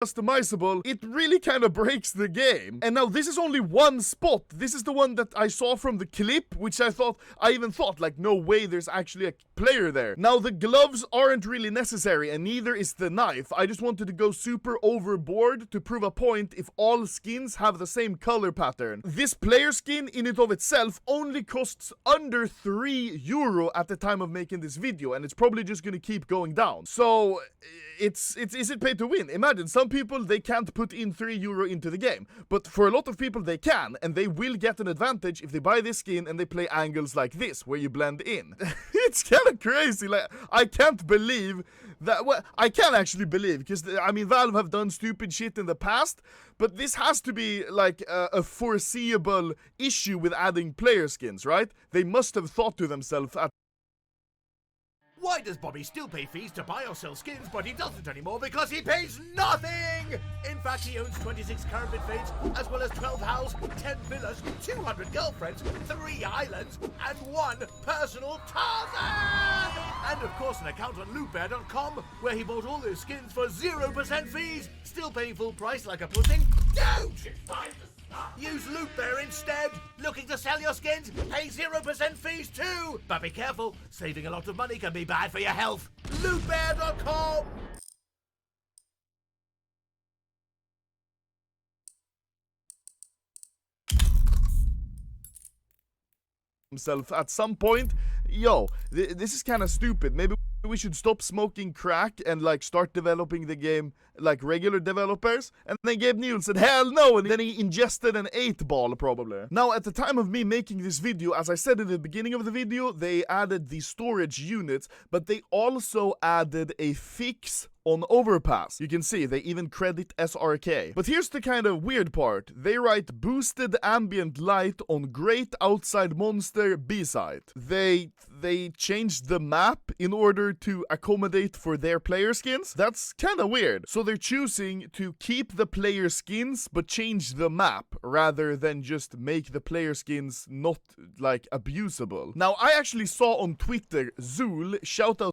customizable, it really kind of breaks the game. And now this is only one spot. This is the one that I saw from the clip, which I even thought like, no way, there's actually a player there. Now the gloves aren't really necessary, and neither is the knife. I just wanted to go super overboard to prove a point if all skins have the same color pattern. This player skin in and of itself only costs under €3 at the time of making this video, and it's probably just gonna keep going down. So is it pay to win? Imagine some people, they can't put in €3 into the game, but for a lot of people they can, and they will get an advantage if they buy this skin and they play angles like this where you blend in. It's kind of crazy. Like, I can't believe that. Well, I can actually believe, because I mean Valve have done stupid shit in the past, but this has to be like a foreseeable issue with adding player skins, right? They must have thought to themselves at why does Bobby still pay fees to buy or sell skins, but he doesn't anymore because he pays nothing? In fact, he owns 26 Carpet Fades, as well as 12 houses, 10 villas, 200 girlfriends, 3 islands, and 1 personal Tarzan! And of course an account on lootbear.com, where he bought all those skins for 0% fees. Still paying full price like a pudding? Don't! Use Loot Bear instead. Looking to sell your skins? Pay 0% fees too. But be careful, saving a lot of money can be bad for your health. Lootbear.com. himself at some point, yo, this is kind of stupid. Maybe we should stop smoking crack and like start developing the game like regular developers. And then Gabe Newell said hell no, and then he ingested an 8-ball probably. Now at the time of me making this video, as I said in the beginning of the video, they added the storage units, but they also added a fix on Overpass. You can see they even credit SRK. But here's the kind of weird part. They write boosted ambient light on Great Outside Monster B-side. They changed the map in order to accommodate for their player skins. That's kind of weird. So they're choosing to keep the player skins but change the map rather than just make the player skins not like abusable. Now I actually saw on Twitter, Zool, shout out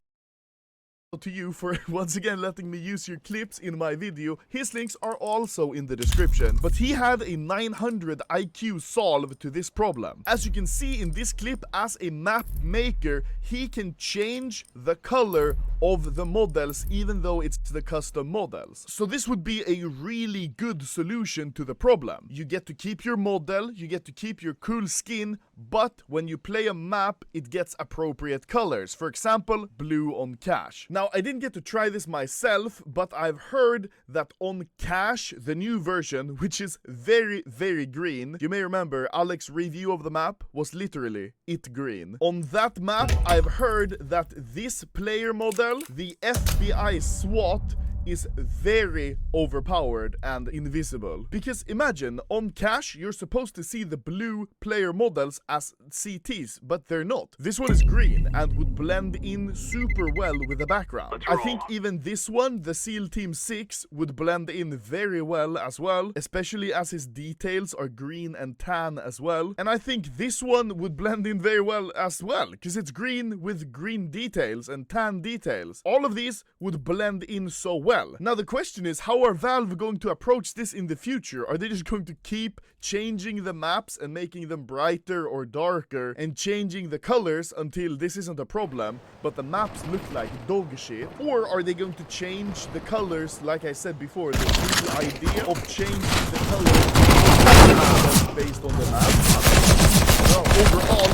to you for once again letting me use your clips in my video. His links are also in the description, but he had a 900 IQ solve to this problem. As you can see in this clip, as a map maker, he can change the color of the models even though it's the custom models. So this would be a really good solution to the problem. You get to keep your model, you get to keep your cool skin, but when you play a map, it gets appropriate colors. For example, blue on Cash. Now, I didn't get to try this myself, but I've heard that on Cash, the new version, which is very, very green, you may remember Alex's review of the map was literally it green. On that map, I've heard that this player model, the FBI SWAT, is very overpowered and invisible. Because imagine, on Cash, you're supposed to see the blue player models as CTs, but they're not. This one is green and would blend in super well with the background. I think even this one, the SEAL Team 6, would blend in very well as well, especially as his details are green and tan as well. And I think this one would blend in very well as well, because it's green with green details and tan details. All of these would blend in so well. Now the question is, how are Valve going to approach this in the future? Are they just going to keep changing the maps and making them brighter or darker and changing the colors until this isn't a problem, but the maps look like dog shit? Or are they going to change the colors, like I said before, the cool idea of changing the colors based on the map? Well, overall,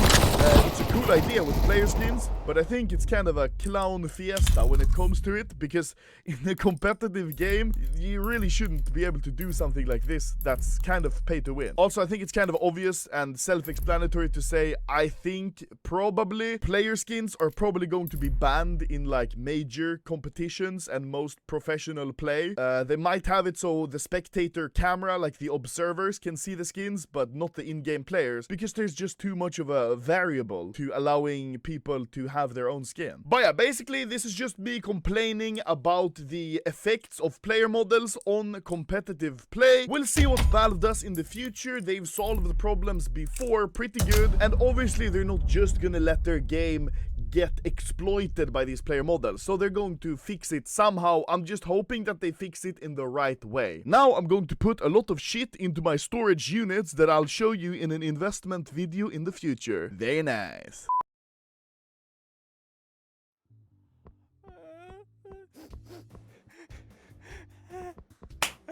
it's a cool idea with player skins, but I think it's kind of a clown fiesta when it comes to it, because in a competitive game, you really shouldn't be able to do something like this that's kind of pay to win. Also, I think it's kind of obvious and self-explanatory to say, I think probably player skins are probably going to be banned in like major competitions and most professional play. They might have it so the spectator camera, like the observers, can see the skins, but not the in-game players, because there's just too much of a variable to allowing people to have their own skin. But yeah, basically this is just me complaining about the effects of player models on competitive play. We'll see what Valve does in the future. They've solved the problems before pretty good, and obviously they're not just gonna let their game get exploited by these player models. So they're going to fix it somehow. I'm just hoping that they fix it in the right way. Now I'm going to put a lot of shit into my storage units that I'll show you in an investment video in the future. Very nice.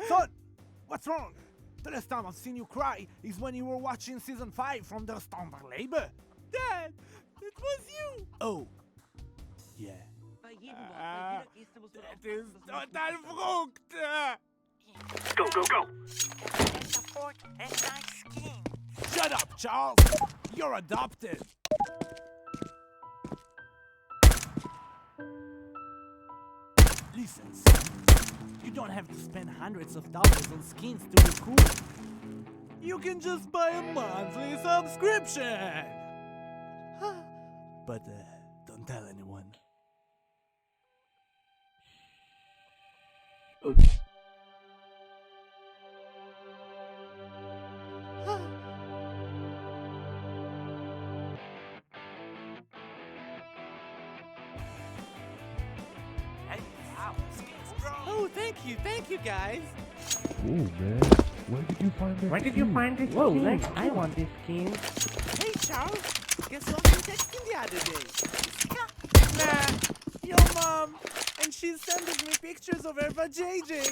Son, what's wrong? The last time I've seen you cry is when you were watching season 5 from the Standard Labor. Dad, it was you. Oh, yeah. Dat is total verrückt. Go, go, go! Shut up, Charles. You're adopted. Listen, son. You don't have to spend hundreds of dollars on skins to be cool. You can just buy a monthly subscription. But don't tell anyone. Oh, thank you guys. Ooh, man. Where did you find this? Where did you find this? Whoa, skin? Lex, I want this skin. Hey, Charles. Guess what we texting the other day? Nah, your mom, and she's sending me pictures of her vajayjay.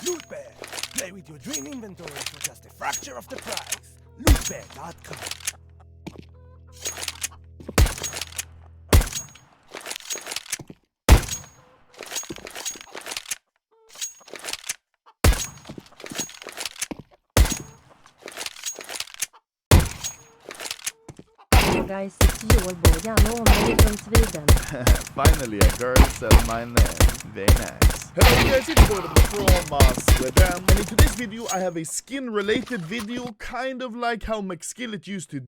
Loot Bear, play with your dream inventory for just a fraction of the price. Lootbear.com. Guys, it's your boy Jan from Sweden. Finally, a girl said my name. Very nice. Hello guys, it's Boy from Sweden. And in today's video, I have a skin-related video, kind of like how McSkillet used to